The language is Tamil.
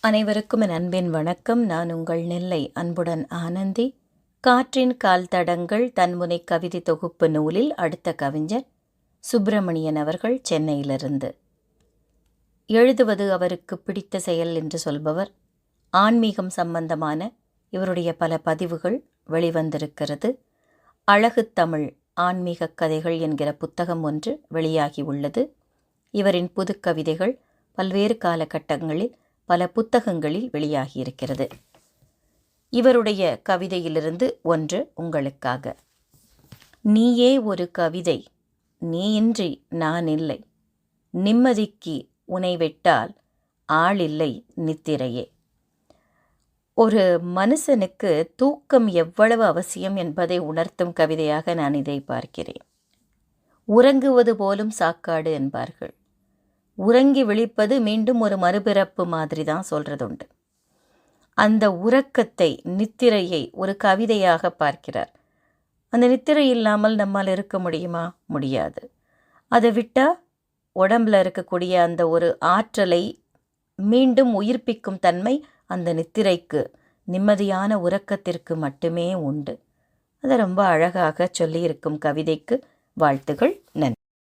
அனைவருக்கும் என் அன்பின் வணக்கம். நான் உங்கள் நெல்லை அன்புடன் ஆனந்தி. காற்றின் கால் தடங்கள் தன்முனை கவிதை தொகுப்பு நூலில் அடுத்த கவிஞர் சுப்பிரமணியன் அவர்கள், சென்னையிலிருந்து. எழுதுவது அவருக்கு பிடித்த செயல் என்று சொல்பவர். ஆன்மீகம் சம்பந்தமான இவருடைய பல பதிவுகள் வெளிவந்திருக்கிறது. அழகு தமிழ் ஆன்மீக கதைகள் என்கிற புத்தகம் ஒன்று வெளியாகி உள்ளது. இவரின் புது கவிதைகள் பல்வேறு காலகட்டங்களில் பல புத்தகங்களில் வெளியாகியிருக்கிறது. இவருடைய கவிதையிலிருந்து ஒன்று உங்களுக்காக. நீயே ஒரு கவிதை, நீயின்றி நான் இல்லை, நிம்மதிக்கு உனை விட்டால் ஆளில்லை நித்திரையே. ஒரு மனுஷனுக்கு தூக்கம் எவ்வளவு அவசியம் என்பதை உணர்த்தும் கவிதையாக நான் இதை பார்க்கிறேன். உறங்குவது போலும் சாக்காடு என்பார்கள். உறங்கி விழிப்பது மீண்டும் ஒரு மறுபிறப்பு மாதிரி தான் சொல்கிறது உண்டு. அந்த உறக்கத்தை, நித்திரையை ஒரு கவிதையாக பார்க்கிறார். அந்த நித்திரை இல்லாமல் நம்மால் இருக்க முடியுமா? முடியாது. அதை விட்டால் உடம்பில் இருக்கக்கூடிய அந்த ஒரு ஆற்றலை மீண்டும் உயிர்ப்பிக்கும் தன்மை அந்த நித்திரைக்கு, நிம்மதியான உறக்கத்திற்கு மட்டுமே உண்டு. அதை ரொம்ப அழகாக சொல்லியிருக்கும் கவிதைக்கு வாழ்த்துகள். நன்றி.